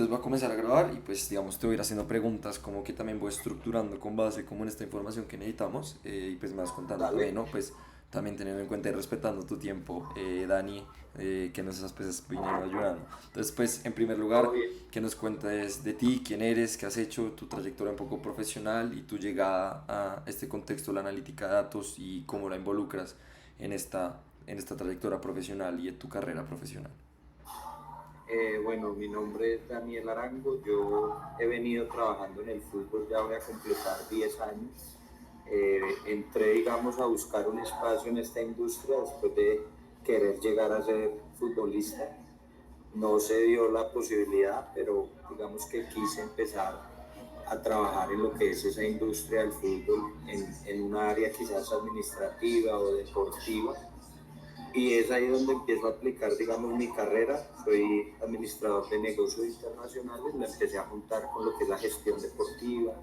Entonces voy a comenzar a grabar y pues digamos te voy a ir haciendo preguntas como que también voy estructurando con base como en esta información que necesitamos y pues me vas contando también, Dale. ¿no? Pues también teniendo en cuenta y respetando tu tiempo, Dani, que nos has pues, viniendo ayudando. Entonces pues en primer Todo lugar bien. que nos cuentes de ti, quién eres, qué has hecho, tu trayectoria un poco profesional y tu llegada a este contexto de la analítica de datos y cómo la involucras en esta trayectoria profesional y en tu carrera profesional. Bueno, mi nombre es Daniel Arango. Yo he venido trabajando en el fútbol, ya voy a completar 10 años. Entré, digamos, a buscar un espacio en esta industria después de querer llegar a ser futbolista. No se dio la posibilidad, pero digamos que quise empezar a trabajar en lo que es esa industria del fútbol, en una área quizás administrativa o deportiva. Y es ahí donde empiezo a aplicar, digamos, mi carrera. Soy administrador de negocios internacionales, la empecé a juntar con lo que es la gestión deportiva,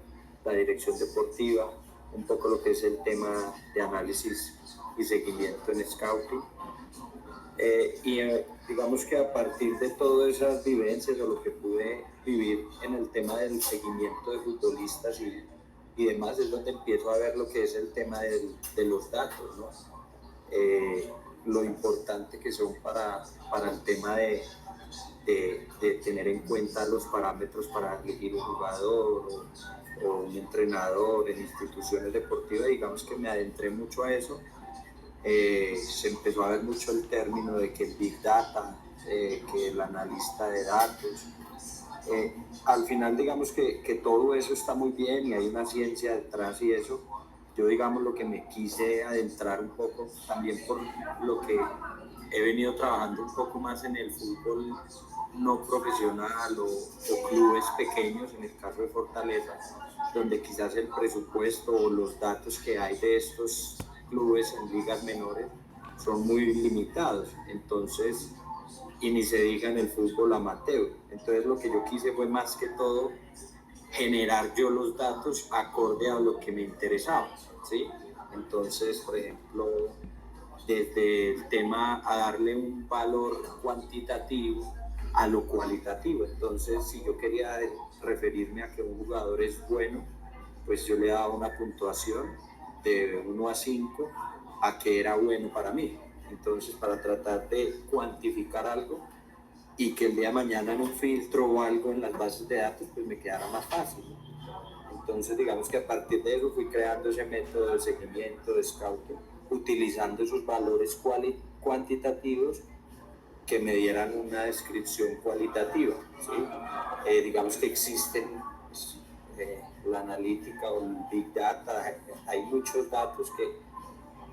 la dirección deportiva, un poco lo que es el tema de análisis y seguimiento en scouting. Digamos que a partir de todas esas vivencias o lo que pude vivir en el tema del seguimiento de futbolistas y demás, es donde empiezo a ver lo que es el tema de los datos, ¿no? eh, lo importante que son para el tema de tener en cuenta los parámetros para elegir un jugador o un entrenador en instituciones deportivas. Digamos que me adentré mucho a eso. Se empezó a ver mucho el término de que el Big Data, que el analista de datos. Al final digamos que todo eso está muy bien y hay una ciencia detrás y eso. Yo digamos lo que me quise adentrar un poco también por lo que he venido trabajando un poco más en el fútbol no profesional o clubes pequeños, en el caso de Fortaleza, donde quizás el presupuesto o los datos que hay de estos clubes en ligas menores son muy limitados. Entonces, y ni se diga en el fútbol amateur. Entonces lo que yo quise fue más que todo generar yo los datos acorde a lo que me interesaba, ¿sí? Entonces, por ejemplo, desde el tema a darle un valor cuantitativo a lo cualitativo. Entonces, si yo quería referirme a que un jugador es bueno, pues yo le daba una puntuación de 1 a 5 a que era bueno para mí. Entonces, para tratar de cuantificar algo y que el día de mañana en un filtro o algo en las bases de datos, pues me quedara más fácil. Entonces, digamos que a partir de eso fui creando ese método de seguimiento, de scouting, utilizando esos valores cuantitativos que me dieran una descripción cualitativa, ¿sí? Digamos que existen pues, la analítica o el big data, hay muchos datos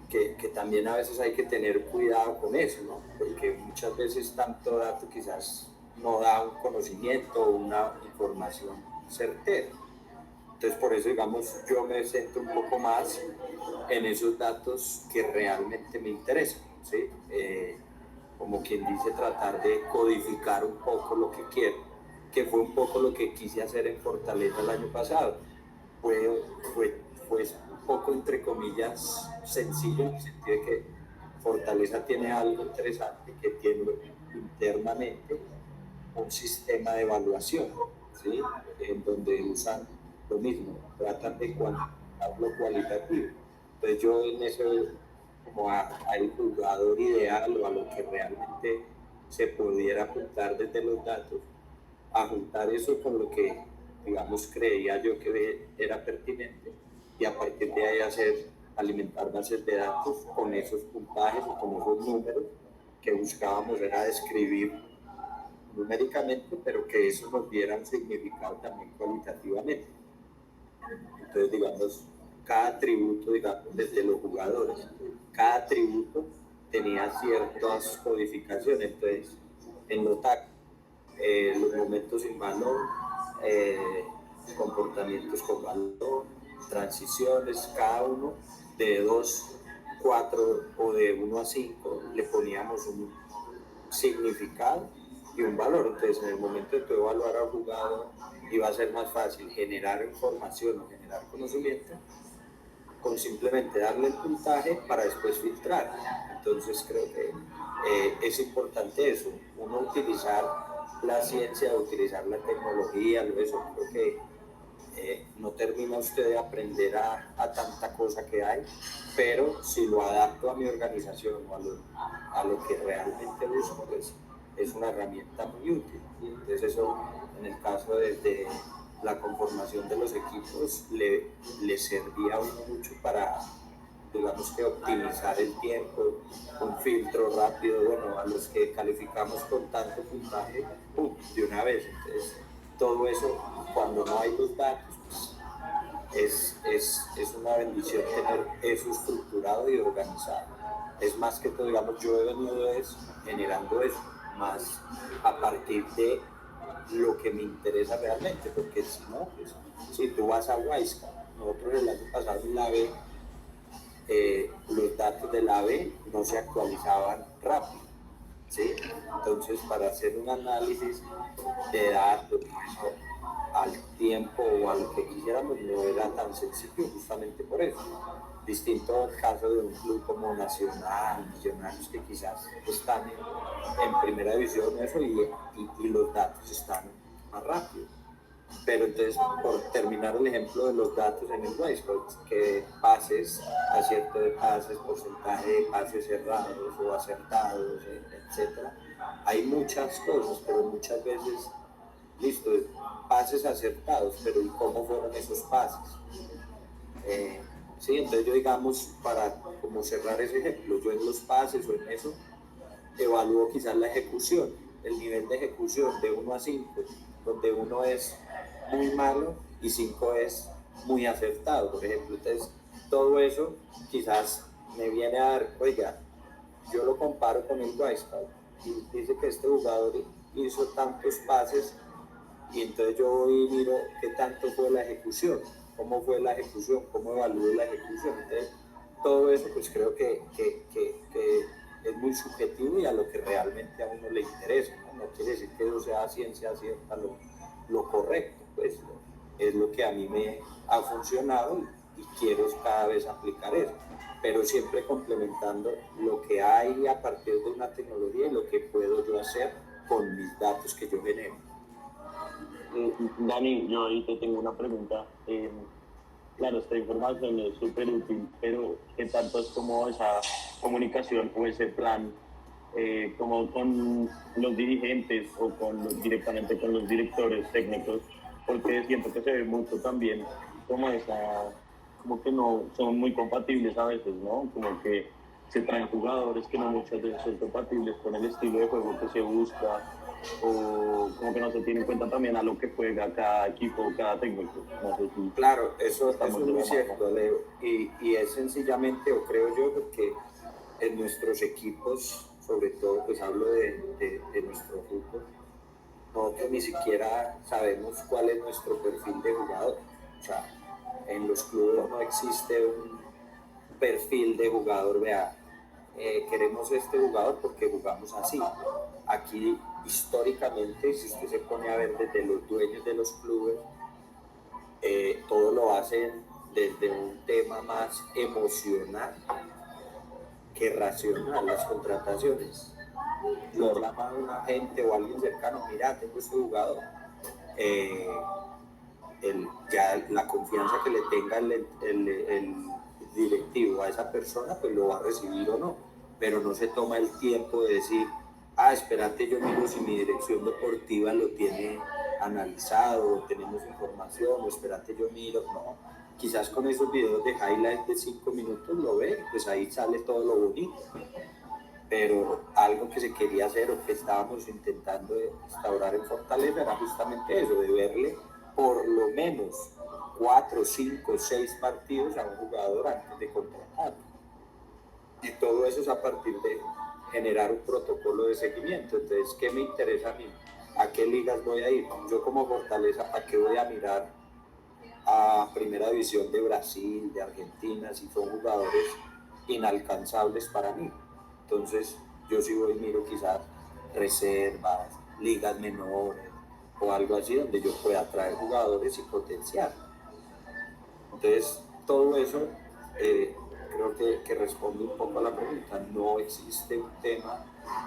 que también a veces hay que tener cuidado con eso, ¿no? Porque muchas veces tanto dato quizás no da un conocimiento o una información certera. Entonces, por eso, digamos, yo me centro un poco más en esos datos que realmente me interesan, ¿sí? Como quien dice, tratar de codificar un poco lo que quiero, que fue un poco lo que quise hacer en Fortaleza el año pasado. Fue, fue un poco, entre comillas, sencillo, en el sentido de que Fortaleza tiene algo interesante que tiene internamente un sistema de evaluación, ¿sí? En donde usan lo mismo, tratan de cuantificar lo cualitativo. Entonces yo en eso, como al jugador ideal o a lo que realmente se pudiera apuntar desde los datos, a juntar eso con lo que, digamos, creía yo que era pertinente y a partir de ahí alimentar bases de datos con esos puntajes o con esos números que buscábamos era describir numéricamente, pero que eso nos diera un significado también cualitativamente. Entonces, digamos, cada atributo, digamos, desde los jugadores, cada atributo tenía ciertas codificaciones. Entonces, en lo táctico, los momentos sin balón, comportamientos con balón, transiciones, cada uno de 2, 4 o de 1 a 5 le poníamos un significado y un valor. Entonces, en el momento de tu evaluar al jugador, iba a ser más fácil generar información o generar conocimiento con simplemente darle el puntaje para después filtrar. Entonces, creo que es importante eso, uno utilizar la ciencia de utilizar la tecnología, eso creo que no termina usted de aprender a tanta cosa que hay, pero si lo adapto a mi organización o a lo que realmente busco, pues es una herramienta muy útil. Entonces eso, en el caso de la conformación de los equipos, le servía a uno mucho para, digamos que optimizar el tiempo, un filtro rápido, bueno, a los que calificamos con tanto puntaje, de una vez. Entonces, todo eso, cuando no hay los datos, pues, es una bendición tener eso estructurado y organizado. Es más que todo, digamos, yo he venido generando eso, más a partir de lo que me interesa realmente, porque si no, pues, si tú vas a Huayska, nosotros el año pasado en la B, los datos de la B no se actualizaban rápido, ¿sí? Entonces, para hacer un análisis de datos al tiempo o a lo que quisiéramos no era tan sencillo, justamente por eso. Distinto al caso de un club como Nacional, Millonarios, que quizás están en primera división eso, y los datos están más rápido. Pero entonces, por terminar el ejemplo de los datos en el Whiteboard, que pases, acierto de pases, porcentaje de pases cerrados o acertados, etc. Hay muchas cosas, pero muchas veces, listo, pases acertados, pero ¿y cómo fueron esos pases? Sí, entonces yo, digamos, para como cerrar ese ejemplo, yo en los pases o en eso evalúo quizás la ejecución, el nivel de ejecución de 1 a 5, donde 1 es muy malo y 5 es muy acertado, por ejemplo. Entonces, todo eso quizás me viene a dar, oiga, yo lo comparo con el Wisecout y dice que este jugador hizo tantos pases y entonces yo voy y miro qué tanto fue la ejecución, cómo fue la ejecución, cómo evalúo la ejecución. Entonces, todo eso pues creo que es muy subjetivo y a lo que realmente a uno le interesa, ¿no? No quiere decir que eso sea ciencia cierta lo correcto, pues es lo que a mí me ha funcionado y quiero cada vez aplicar eso, pero siempre complementando lo que hay a partir de una tecnología y lo que puedo yo hacer con mis datos que yo genero. Dani, yo ahí te tengo una pregunta. Claro, esta información es súper útil, pero ¿qué tanto es como esa comunicación o ese plan como con los dirigentes o directamente con los directores técnicos? Porque siento que se ve mucho también como como que no son muy compatibles a veces, ¿no? Como que se traen jugadores que no muchas veces son compatibles con el estilo de juego que se busca, o como que no se tiene en cuenta también a lo que juega cada equipo, cada técnico. No sé si claro, eso es muy cierto, Leo, y es sencillamente, o creo yo, porque en nuestros equipos, sobre todo, pues hablo de nuestro fútbol, nosotros ni siquiera sabemos cuál es nuestro perfil de jugador. O sea, en los clubes no existe un perfil de jugador, vea, queremos este jugador porque jugamos así. Aquí, históricamente, si usted se pone a ver desde los dueños de los clubes, todo lo hacen desde un tema más emocional que racional, las contrataciones. Lo llama un agente o alguien cercano, mira, tengo este jugador. Ya la confianza que le tenga el directivo a esa persona, pues lo va a recibir o no, pero no se toma el tiempo de decir, espérate, yo miro si mi dirección deportiva lo tiene analizado, o tenemos información, o espérate, yo miro, no. Quizás con esos videos de highlight de 5 minutos lo ve, pues ahí sale todo lo bonito. Pero algo que se quería hacer o que estábamos intentando instaurar en Fortaleza era justamente eso, de verle por lo menos 4, 5, 6 partidos a un jugador antes de contratarlo. Y todo eso es a partir de generar un protocolo de seguimiento. Entonces, ¿qué me interesa a mí? ¿A qué ligas voy a ir? Yo como Fortaleza, ¿para qué voy a mirar a Primera División de Brasil, de Argentina, si son jugadores inalcanzables para mí? Entonces, yo sí voy y miro quizás reservas, ligas menores o algo así donde yo pueda atraer jugadores y potenciar. Entonces, todo eso creo que responde un poco a la pregunta. No existe un tema,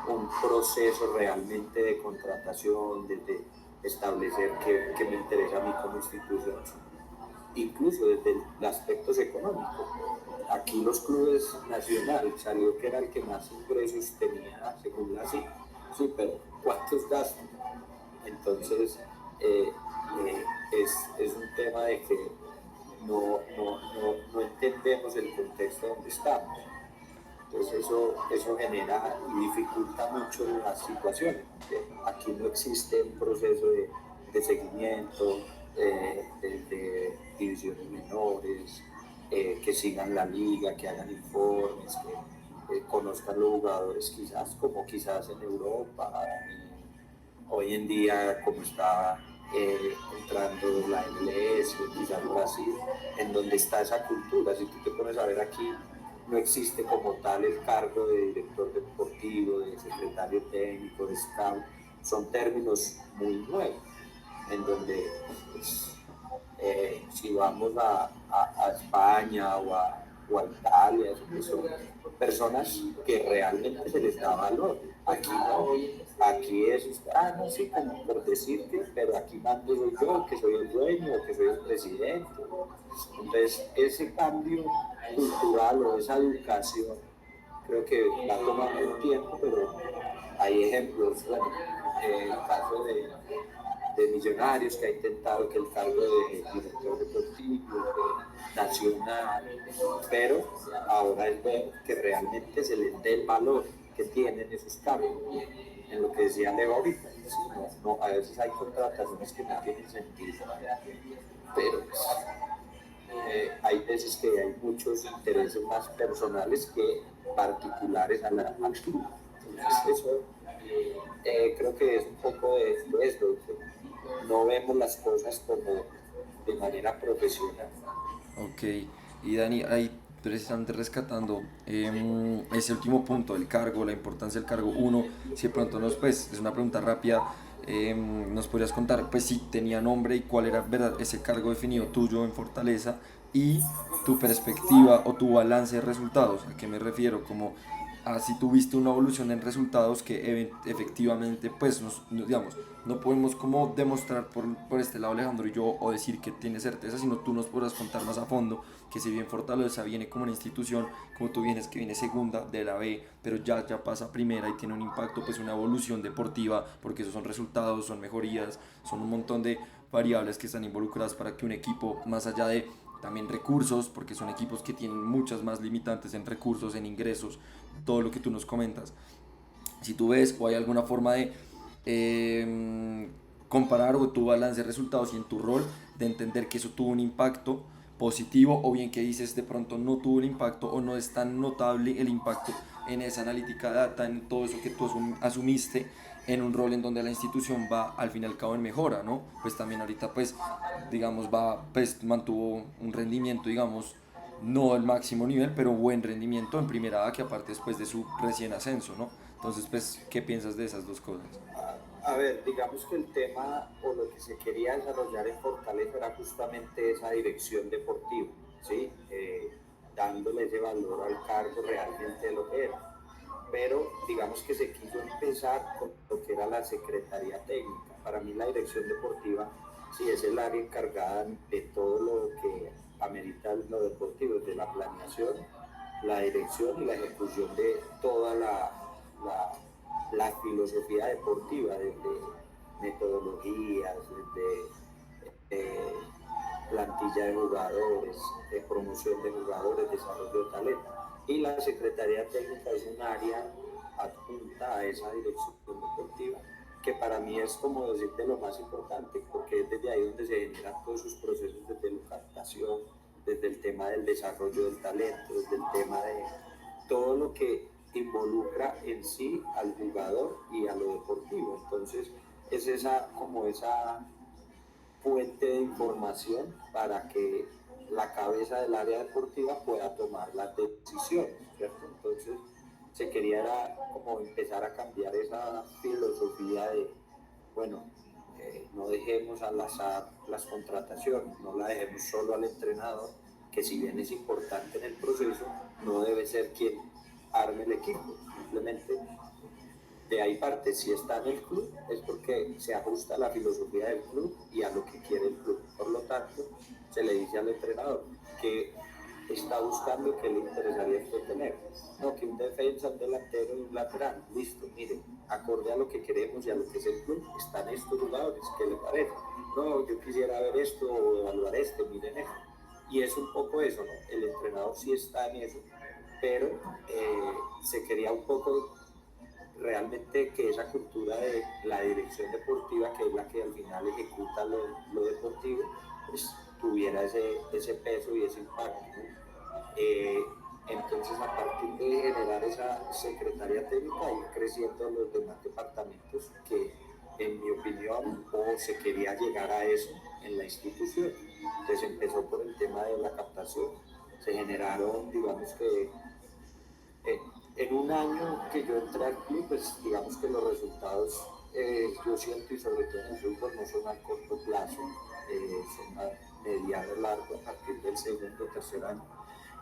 un proceso realmente de contratación, de establecer qué me interesa a mí como institución, incluso desde el aspecto económico. Aquí los clubes nacionales salió que era el que más ingresos tenía, según la CIF. Sí, pero ¿cuántos gastos? Entonces, es un tema de que no entendemos el contexto donde estamos. Entonces eso genera y dificulta mucho las situaciones. Aquí no existe un proceso de seguimiento, de divisiones menores, que sigan la liga, que hagan informes, que conozcan los jugadores quizás como quizás en Europa, hoy en día como está entrando la MLS, quizás Brasil, en donde está esa cultura. Si tú te pones a ver aquí, no existe como tal el cargo de director deportivo, de secretario técnico, de scout, son términos muy nuevos, en donde pues, si vamos a España o a Italia, son personas que realmente se les da valor. Aquí no, aquí es, no, sí, como por decirte, pero aquí mando soy yo, que soy el dueño, que soy el presidente. Entonces, ese cambio cultural o esa educación, creo que va a tomar un tiempo, pero hay ejemplos, bueno, el caso de Millonarios, que ha intentado que el cargo de director deportivo, nacional, pero ahora es ver que realmente se les dé el valor que tienen esos cargos, en lo que decía Leo ahorita. A veces hay contrataciones que no tienen sentido, pero hay veces que hay muchos intereses más personales que particulares al club. Entonces eso creo que es un poco de esto, no vemos las cosas como de manera profesional. Ok, y Dani, ahí precisamente rescatando ese último punto, el cargo, la importancia del cargo. Uno, si de pronto nos, pues, es una pregunta rápida, nos podrías contar, pues, si tenía nombre y cuál era, verdad, ese cargo definido tuyo en Fortaleza y tu perspectiva o tu balance de resultados. ¿A qué me refiero? Como si tuviste una evolución en resultados que efectivamente, pues, digamos, no podemos como demostrar por este lado Alejandro y yo o decir que tiene certeza, sino tú nos podrás contar más a fondo que si bien Fortaleza viene como una institución, como tú vienes, que viene segunda de la B, pero ya pasa a primera y tiene un impacto, pues una evolución deportiva, porque esos son resultados, son mejorías, son un montón de variables que están involucradas para que un equipo, más allá de también recursos, porque son equipos que tienen muchas más limitantes en recursos, en ingresos, todo lo que tú nos comentas. Si tú ves o hay alguna forma de comparar o tu balance de resultados y en tu rol de entender que eso tuvo un impacto positivo o bien que dices de pronto no tuvo un impacto o no es tan notable el impacto en esa analítica de data, en todo eso que tú asumiste en un rol en donde la institución va al fin y al cabo en mejora, ¿no? Pues también ahorita pues digamos pues mantuvo un rendimiento digamos no el máximo nivel, pero buen rendimiento en primera A, que aparte después de su recién ascenso, ¿no? Entonces, pues, ¿qué piensas de esas dos cosas? A ver, digamos que el tema o lo que se quería desarrollar en Fortaleza era justamente esa dirección deportiva, ¿sí? Dándole ese valor al cargo realmente de lo que era. Pero digamos que se quiso empezar con lo que era la Secretaría Técnica. Para mí la dirección deportiva sí es el área encargada de todo lo que amerita lo deportivo, desde la planeación, la dirección y la ejecución de toda la filosofía deportiva, desde metodologías, desde plantilla de jugadores, de promoción de jugadores, desarrollo de talento. Y la Secretaría Técnica es un área adjunta a esa dirección deportiva, que para mí es como decirte lo más importante, porque es desde ahí donde se generan todos sus procesos de educación, desde el tema del desarrollo del talento, desde el tema de todo lo que involucra en sí al jugador y a lo deportivo. Entonces, es esa fuente de información para que la cabeza del área deportiva pueda tomar las decisiones, ¿cierto? Entonces, se quería era como empezar a cambiar esa filosofía de, bueno, no dejemos al azar las contrataciones, no la dejemos solo al entrenador, que si bien es importante en el proceso, no debe ser quien arme el equipo. Simplemente de ahí parte, si está en el club es porque se ajusta a la filosofía del club y a lo que quiere el club. Por lo tanto, se le dice al entrenador que está buscando, que le interesaría esto tener. No, que un defensa, un delantero y un lateral. Listo, mire, acorde a lo que queremos y a lo que es el club, están estos jugadores. ¿Qué le parece? No, yo quisiera ver esto o evaluar este, miren esto. Y es un poco eso, ¿no? El entrenador sí está en eso, pero se quería un poco realmente que esa cultura de la dirección deportiva, que es la que al final ejecuta lo deportivo, pues tuviera ese peso y ese impacto, ¿no? Entonces, a partir de generar esa secretaría técnica, ir creciendo los demás departamentos que, en mi opinión, o se quería llegar a eso en la institución. Entonces empezó por el tema de la captación, se generaron, digamos que, en un año que yo entré al club, pues digamos que los resultados, yo siento, y sobre todo en el fútbol, no son a corto plazo, son a mediano largo, a partir del segundo o tercer año.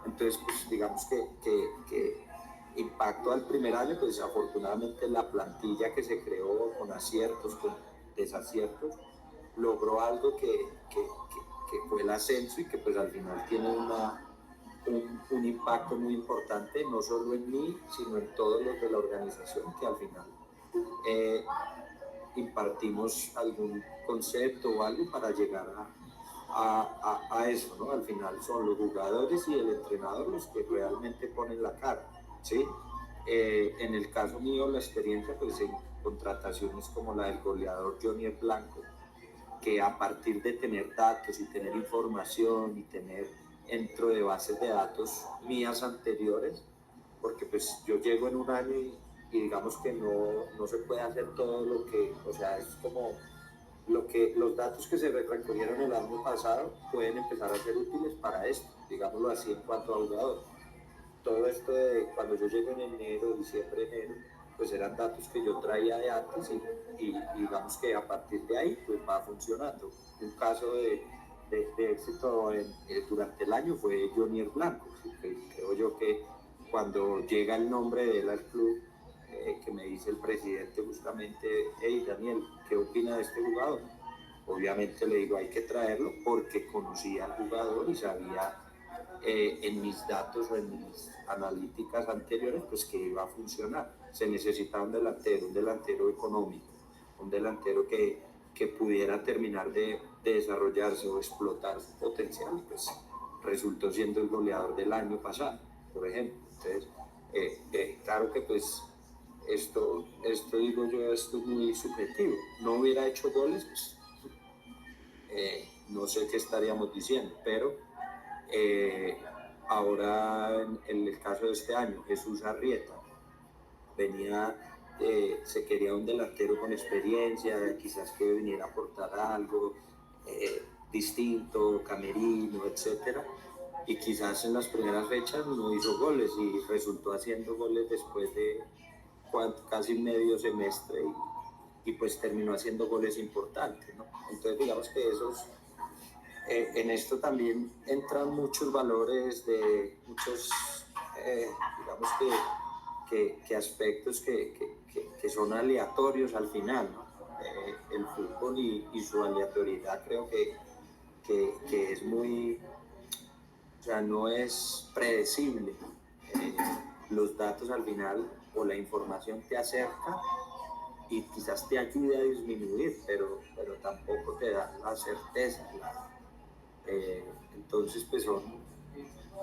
Entonces, pues digamos que impacto al primer año, pues afortunadamente la plantilla que se creó con aciertos, con desaciertos, logró algo que fue el ascenso y que pues al final tiene un impacto muy importante, no solo en mí, sino en todos los de la organización, que al final impartimos algún concepto o algo para llegar a eso, ¿no? Al final son los jugadores y el entrenador los que realmente ponen la cara, ¿sí? En el caso mío, la experiencia, pues en contrataciones como la del goleador Johnny Blanco, que a partir de tener datos y tener información y tener dentro de bases de datos mías anteriores, porque pues yo llego en un año y digamos que no se puede hacer todo lo que, o sea, es como los datos que se recogieron el año pasado pueden empezar a ser útiles para esto, digámoslo así, en cuanto a jugador. Todo esto de cuando yo llego en enero, diciembre, enero, pues eran datos que yo traía de antes y digamos que a partir de ahí pues va funcionando. Un caso de éxito durante el año fue Johnny Blanco, que creo yo que cuando llega el nombre de él al club, que me dice el presidente justamente, hey Daniel, ¿qué opina de este jugador? Obviamente le digo, hay que traerlo porque conocía al jugador y sabía en mis datos o en mis analíticas anteriores, pues que iba a funcionar. Se necesitaba un delantero económico, un delantero que pudiera terminar de desarrollarse o explotar su potencial, pues resultó siendo el goleador del año pasado, por ejemplo. Entonces, claro que pues esto digo yo, esto es muy subjetivo. No hubiera hecho goles, pues no sé qué estaríamos diciendo, pero ahora en el caso de este año, Jesús Arrieta venía, se quería un delantero con experiencia, quizás que viniera a aportar algo distinto, camerino, etcétera, y quizás en las primeras fechas no hizo goles y resultó haciendo goles después de casi medio semestre y pues terminó haciendo goles importantes, ¿no? Entonces digamos que esos en esto también entran muchos valores de muchos, digamos que aspectos que son aleatorios al final, ¿no? El fútbol y su aleatoriedad creo que es muy, o sea, no es predecible. Los datos al final o la información te acerca y quizás te ayude a disminuir, pero tampoco te da la certeza. Entonces, pues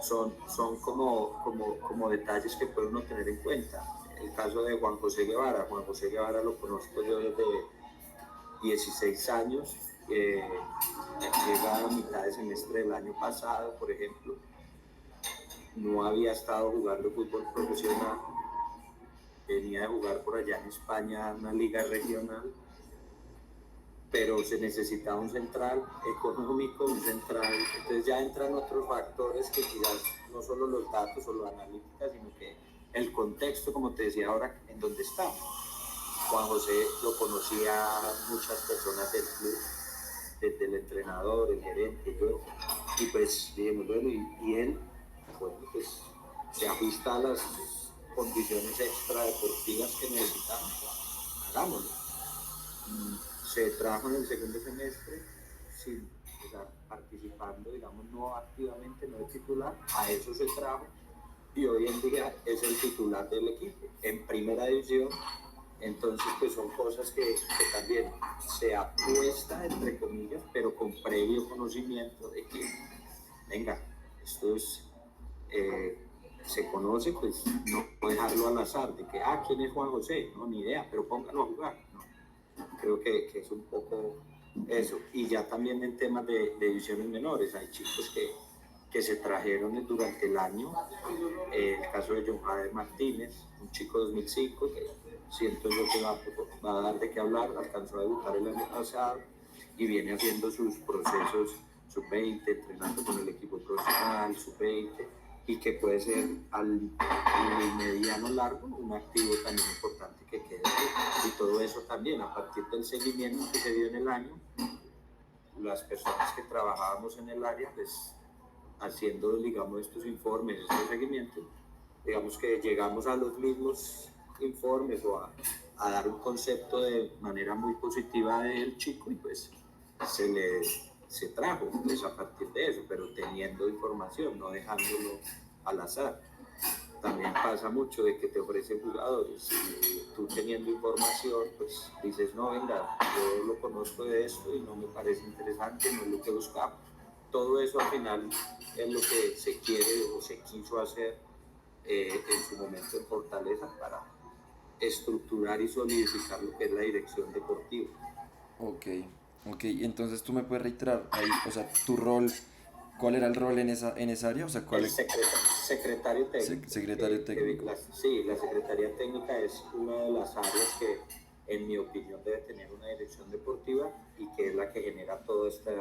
son como detalles que puede uno tener en cuenta. El caso de Juan José Guevara lo conozco yo desde 16 años, llega a mitad de semestre del año pasado, por ejemplo, no había estado jugando fútbol profesional, venía de jugar por allá en España una liga regional, pero se necesitaba un central económico, un central, entonces ya entran otros factores que quizás no solo los datos o la analítica, sino que el contexto, como te decía ahora, en donde estamos. Juan José lo conocía muchas personas del club, desde el entrenador, el gerente, yo, Y pues dijimos, bueno, y él, bueno, pues se ajusta a las condiciones extradeportivas que necesitamos, hagámoslo. Se trajo en el segundo semestre, sin, o sea, participando, digamos, no activamente, no de titular, a eso se trajo y hoy en día es el titular del equipo en primera división. Entonces, pues son cosas que también se apuesta, entre comillas, pero con previo conocimiento de que, venga, esto es, eh, se conoce, pues no dejarlo al azar, de que, ¿quién es Juan José? No, ni idea, pero póngalo a jugar. No, creo que es un poco eso. Y ya también en temas de divisiones menores, hay chicos que se trajeron durante el año. El caso de John Jader Martínez, un chico de 2005, que siento yo que va a dar de qué hablar, alcanzó a debutar el año pasado y viene haciendo sus procesos sub-20, entrenando con el equipo profesional, sub-20, y que puede ser al mediano largo un activo también importante que quede ahí. Y todo eso también, a partir del seguimiento que se dio en el año, las personas que trabajábamos en el área, pues haciendo, digamos, estos informes, estos seguimientos, digamos que llegamos a los mismos informes o a dar un concepto de manera muy positiva del chico y pues se trajo pues a partir de eso, pero teniendo información, no dejándolo al azar. También pasa mucho de que te ofrecen jugadores y tú teniendo información, pues dices, no, venga, yo lo conozco de esto y no me parece interesante, no es lo que buscamos. Todo eso al final es lo que se quiere o se quiso hacer en su momento en Fortaleza para estructurar y solidificar lo que es la dirección deportiva. Ok, ok, entonces tú me puedes reiterar ahí, o sea, tu rol, ¿cuál era el rol en esa área? O sea, El secretario técnico. Secretario técnico. Sí, la secretaría técnica es una de las áreas que, en mi opinión, debe tener una dirección deportiva y que es la que genera todo este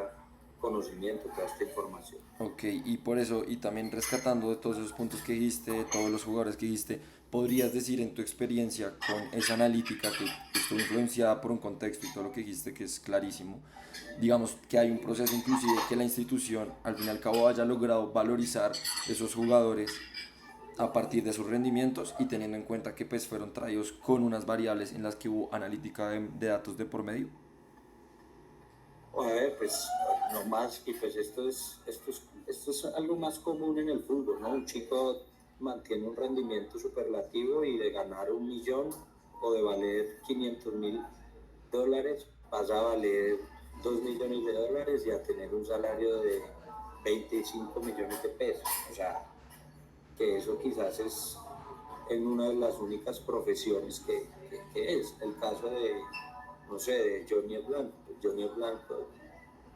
conocimiento, toda esta información. Ok, y por eso, y también rescatando de todos esos puntos que dijiste, de todos los jugadores que dijiste, ¿podrías decir en tu experiencia con esa analítica que estuvo influenciada por un contexto y todo lo que dijiste que es clarísimo, digamos que hay un proceso inclusive que la institución al fin y al cabo haya logrado valorizar esos jugadores a partir de sus rendimientos y teniendo en cuenta que pues fueron traídos con unas variables en las que hubo analítica de datos de por medio? A ver, pues no más, y pues esto es algo más común en el fútbol, ¿no? Un chico mantiene un rendimiento superlativo y de ganar 1 millón o de valer 500.000 dólares pasa a valer 2 millones de dólares y a tener un salario de 25 millones de pesos. O sea, que eso quizás es en una de las únicas profesiones que es. El caso de, no sé, de Johnny Blanco. Johnny Blanco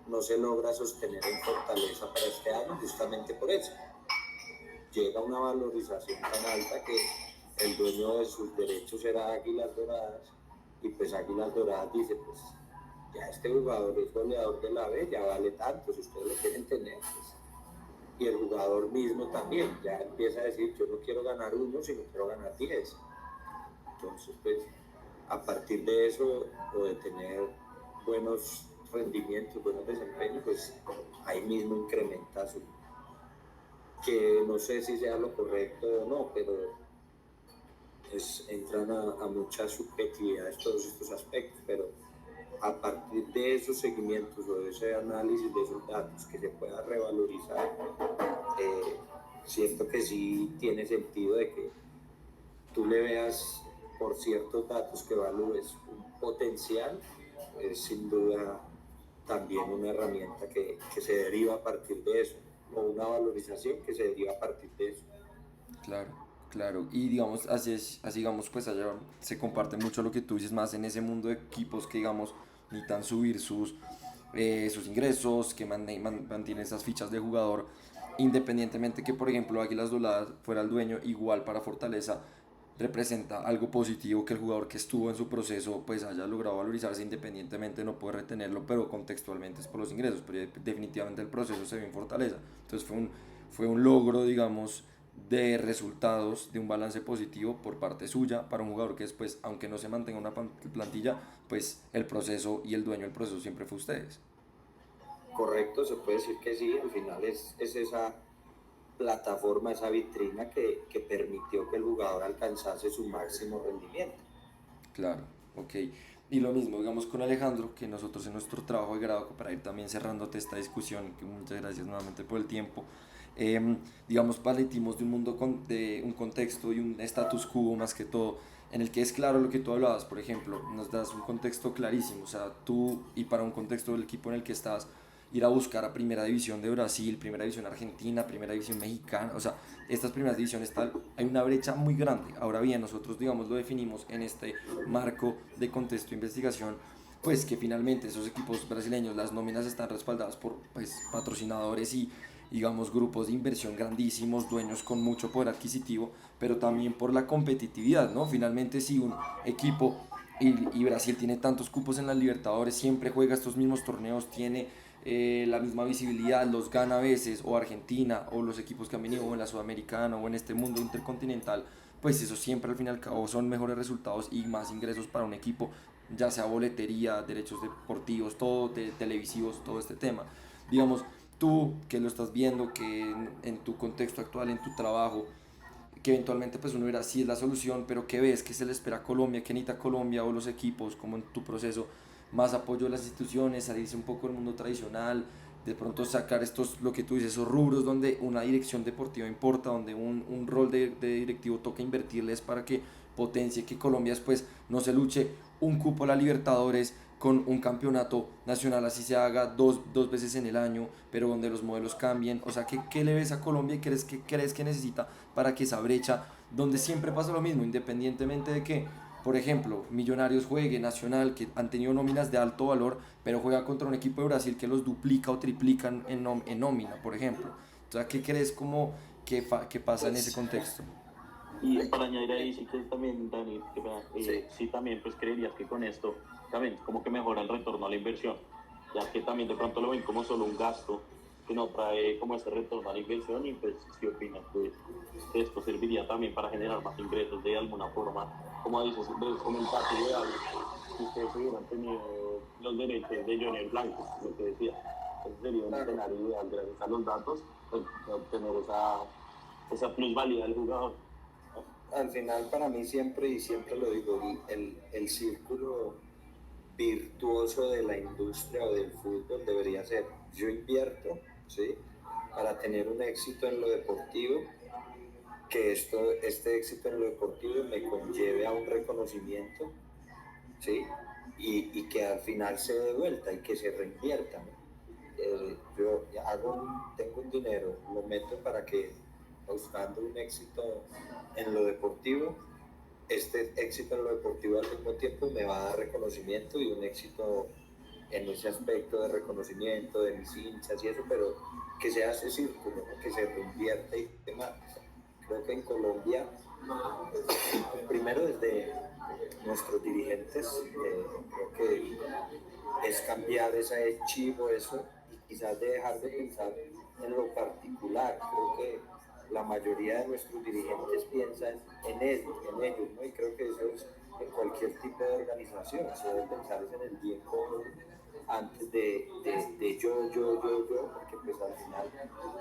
no se logra sostener en Fortaleza para este año justamente por eso. Llega una valorización tan alta que el dueño de sus derechos era Águilas Doradas y pues Águilas Doradas dice, pues ya este jugador es goleador de la B, ya vale tanto, si ustedes lo quieren tener, pues. Y el jugador mismo también ya empieza a decir, yo no quiero ganar 1, sino quiero ganar 10. Entonces, pues, a partir de eso o de tener buenos rendimientos, buenos desempeños, pues ahí mismo incrementa su, que no sé si sea lo correcto o no, pero entran a muchas subjetividades todos estos aspectos, pero a partir de esos seguimientos o de ese análisis de esos datos que se pueda revalorizar, eh, siento que sí tiene sentido de que tú le veas por ciertos datos que evalúes un potencial, es sin duda también una herramienta que se deriva a partir de eso, o una valorización que se deriva a partir de eso. Claro, claro. Y digamos, así digamos, pues allá se comparte mucho lo que tú dices más en ese mundo de equipos que digamos necesitan subir sus ingresos, que mantienen esas fichas de jugador, independientemente que por ejemplo Águilas Doradas fuera el dueño, igual para Fortaleza representa algo positivo que el jugador que estuvo en su proceso pues haya logrado valorizarse independientemente, no puede retenerlo, pero contextualmente es por los ingresos, pero definitivamente el proceso se ve en Fortaleza. Entonces fue un logro, digamos, de resultados, de un balance positivo por parte suya para un jugador que después, aunque no se mantenga una plantilla, pues el proceso y el dueño del proceso siempre fue ustedes. correcto, se puede decir que sí, al final es esa plataforma, esa vitrina que permitió que el jugador alcanzase su máximo rendimiento. Claro, ok. Y lo mismo, digamos, con Alejandro, que nosotros en nuestro trabajo de grado, para ir también cerrándote esta discusión, que muchas gracias nuevamente por el tiempo, digamos, partimos de un mundo, de un contexto y un status quo más que todo, en el que es claro lo que tú hablabas, por ejemplo, nos das un contexto clarísimo, o sea, tú y para un contexto del equipo en el que estás, ir a buscar a Primera División de Brasil, Primera División Argentina, Primera División Mexicana, o sea, estas primeras divisiones tal, hay una brecha muy grande. Ahora bien, nosotros digamos lo definimos en este marco de contexto de investigación, pues que finalmente esos equipos brasileños, las nóminas están respaldadas por pues, patrocinadores y digamos grupos de inversión grandísimos, dueños con mucho poder adquisitivo, pero también por la competitividad, ¿no? Finalmente si un equipo y Brasil tiene tantos cupos en las Libertadores, siempre juega estos mismos torneos, tiene la misma visibilidad, los gana a veces, o Argentina, o los equipos que han venido, o en la Sudamericana, o en este mundo intercontinental, pues eso siempre al fin y al cabo son mejores resultados y más ingresos para un equipo, ya sea boletería, derechos deportivos, todo, televisivos, todo este tema. Digamos, tú que lo estás viendo, que en tu contexto actual, en tu trabajo, que eventualmente pues uno verá si es la solución, pero ¿qué ves? ¿Qué se le espera a Colombia? ¿Qué necesita Colombia o los equipos, como en tu proceso? Más apoyo de las instituciones, salirse un poco del mundo tradicional, de pronto sacar estos, lo que tú dices, esos rubros donde una dirección deportiva importa, donde un rol de directivo toca invertirles para que potencie que Colombia después no se luche un cupo a la Libertadores con un campeonato nacional, así se haga dos veces en el año, pero donde los modelos cambien. O sea, ¿qué le ves a Colombia y crees que necesita para que esa brecha, donde siempre pasa lo mismo, independientemente de que, por ejemplo, Millonarios juegue, Nacional, que han tenido nóminas de alto valor, pero juega contra un equipo de Brasil que los duplica o triplican en nómina, por ejemplo? O sea, ¿qué crees como que pasa en ese Pues contexto? Y para añadir ahí, sí que también, Dani, sí, sí también pues creerías que con esto también como que mejora el retorno a la inversión, ya que también de pronto lo ven como solo un gasto que no trae como ese retorno a la inversión y pues si opinas que esto serviría también para generar más ingresos de alguna forma, como dices, como el caso ideal, si ustedes hubieran tenido los derechos de Junior Blanco, lo que decía, ese sería un claro. escenario ideal gracias a los datos, pues, obtener esa plusvalía del jugador. Al final para mí siempre, y siempre lo digo, el círculo virtuoso de la industria o del fútbol debería ser, yo invierto, ¿sí? Para tener un éxito en lo deportivo, que este éxito en lo deportivo me conlleve a un reconocimiento, ¿sí? Que al final se dé vuelta y que se reinvierta. Yo tengo un dinero, lo meto para que, buscando un éxito en lo deportivo, este éxito en lo deportivo al mismo tiempo me va a dar reconocimiento y un éxito en ese aspecto de reconocimiento de mis hinchas y eso, pero que se hace círculo, ¿no? Que se reinvierte y demás. Creo que en Colombia, primero desde nuestros dirigentes, creo que es cambiar ese chivo, eso, y quizás de dejar de pensar en lo particular. Creo que la mayoría de nuestros dirigentes piensan en ellos, ¿no? Y creo que eso es en cualquier tipo de organización, se debe pensar en el bien común antes de yo, porque pues al final,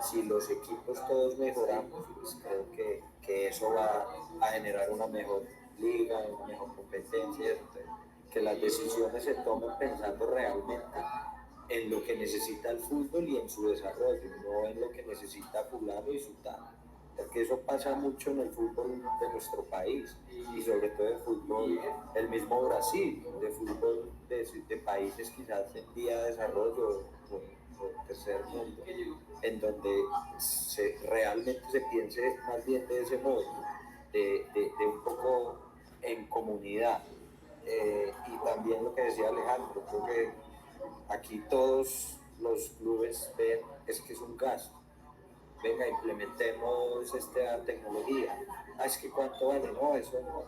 si los equipos todos mejoramos, pues creo que eso va a generar una mejor liga, una mejor competencia, que las decisiones se tomen pensando realmente en lo que necesita el fútbol y en su desarrollo, no en lo que necesita fulano y sultano. Porque eso pasa mucho en el fútbol de nuestro país y sobre todo el fútbol, el mismo Brasil, de fútbol de países quizás en vía de desarrollo o tercer mundo, en donde realmente se piense más bien de ese modo, de un poco en comunidad. Y también lo que decía Alejandro, creo que aquí todos los clubes ven es que es un gasto. Venga, implementemos esta tecnología. Ah, es que cuánto vale, no, eso no.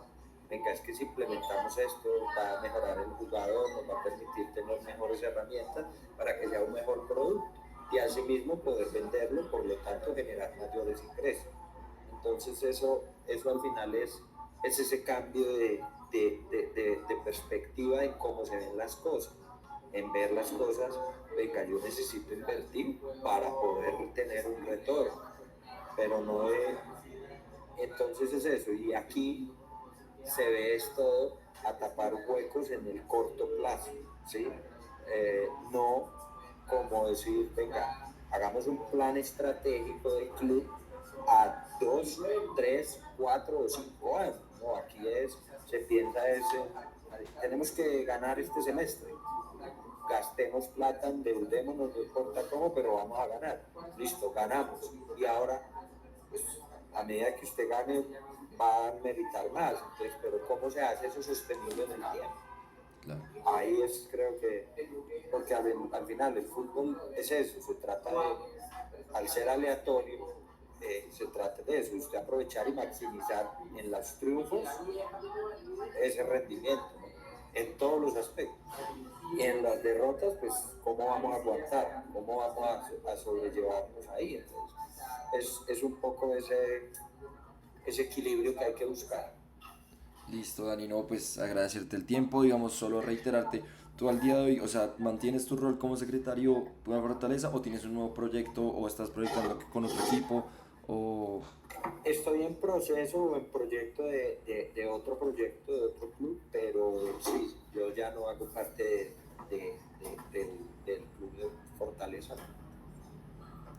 Venga, es que si implementamos esto va a mejorar el jugador, nos va a permitir tener mejores herramientas para que sea un mejor producto y asimismo poder venderlo, por lo tanto generar mayores ingresos. Entonces eso al final es ese cambio de perspectiva en cómo se ven las cosas, en ver las cosas venga, yo necesito invertir para poder tener un retorno, pero no de... Entonces es eso, y aquí se ve es todo a tapar huecos en el corto plazo, ¿sí? No como decir, venga, hagamos un plan estratégico del club a 2, 3, 4 o 5 años. No, aquí se piensa tenemos que ganar este semestre. Gastemos plata, endeudémonos, no importa cómo, pero vamos a ganar. Listo, ganamos. Y ahora, pues, a medida que usted gane, va a meritar más. Entonces, pero ¿cómo se hace eso sostenible en el tiempo? Claro. Ahí creo que, porque al final el fútbol es eso, se trata de, al ser aleatorio, se trata de eso, usted aprovechar y maximizar en los triunfos ese rendimiento, ¿no? En todos los aspectos. Y en las derrotas, pues, ¿cómo vamos a aguantar? ¿Cómo vamos a sobrellevarnos ahí? Entonces, es un poco ese equilibrio que hay que buscar. Listo, Dani, no, pues agradecerte el tiempo, digamos, solo reiterarte, tú al día de hoy, o sea, ¿mantienes tu rol como secretario de la Fortaleza o tienes un nuevo proyecto o estás proyectando con otro equipo o...? Estoy en proceso o en proyecto de otro proyecto, de otro club, pero sí, yo ya no hago parte del club de Fortaleza.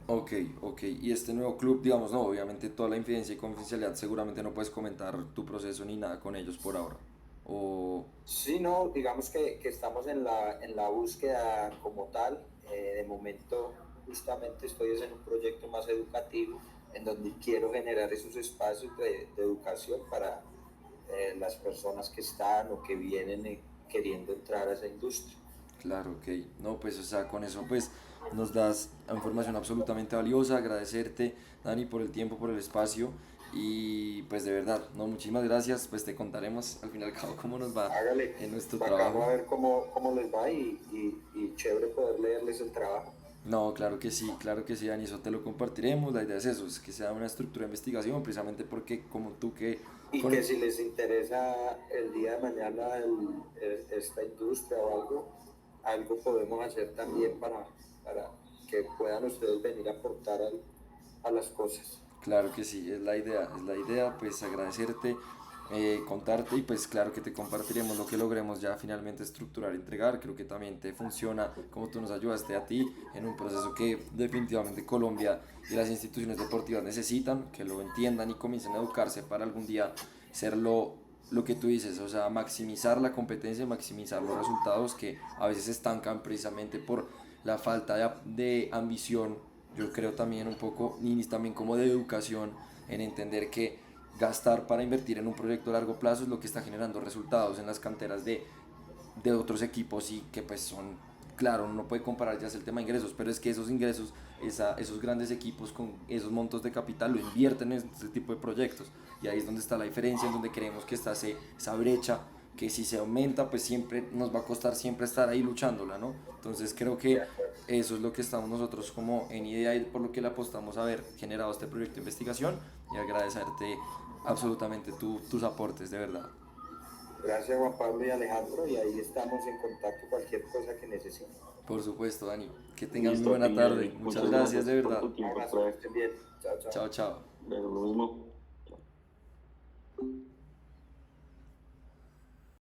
Ok, ok. Y este nuevo club, digamos, no, obviamente toda la infidencia y confidencialidad, seguramente no puedes comentar tu proceso ni nada con ellos por ahora. O... Sí, no, digamos que estamos en la búsqueda como tal. De momento, justamente estoy en un proyecto más educativo, en donde quiero generar esos espacios de educación para las personas que están o que vienen queriendo entrar a esa industria. Claro, ok. No, pues, o sea, con eso, pues, nos das información absolutamente valiosa. Agradecerte, Dani, por el tiempo, por el espacio. Y, pues, de verdad, no, muchísimas gracias. Pues, te contaremos al fin y al cabo cómo nos va Hágale, en nuestro bacano trabajo. a ver cómo les va y chévere poder leerles el trabajo. No, claro que sí, Dani, eso te lo compartiremos. La idea es eso, es que sea una estructura de investigación, precisamente porque, como tú que... Y que si les interesa el día de mañana esta industria o algo podemos hacer también para que puedan ustedes venir a aportar a las cosas. Claro que sí, es la idea, pues agradecerte, contarte y pues claro que te compartiremos lo que logremos ya finalmente estructurar, entregar, creo que también te funciona como tú nos ayudaste a ti en un proceso que definitivamente Colombia y las instituciones deportivas necesitan, que lo entiendan y comiencen a educarse para algún día ser lo que tú dices, o sea, maximizar la competencia, maximizar los resultados que a veces se estancan precisamente por la falta de ambición, yo creo también un poco, y también como de educación, en entender que gastar para invertir en un proyecto a largo plazo es lo que está generando resultados en las canteras de otros equipos y que pues son, claro, uno no puede comparar ya es el tema de ingresos, pero es que esos ingresos, esos grandes equipos con esos montos de capital lo invierten en este tipo de proyectos y ahí es donde está la diferencia, en donde creemos que está esa brecha que si se aumenta pues siempre nos va a costar siempre estar ahí luchándola, ¿no? Entonces creo que eso es lo que estamos nosotros como en idea y por lo que le apostamos a haber generado este proyecto de investigación y agradecerte absolutamente tus aportes, de verdad. Gracias Juan Pablo y Alejandro y ahí estamos en contacto cualquier cosa que necesiten. Por supuesto, Dani. Que tengan muy Listo, buena genial. tarde. Muchas Muchas gracias, gracias de por verdad. tu tiempo. Abrazo, que estén bien. Chao, chao. Chao, chao. Lo mismo.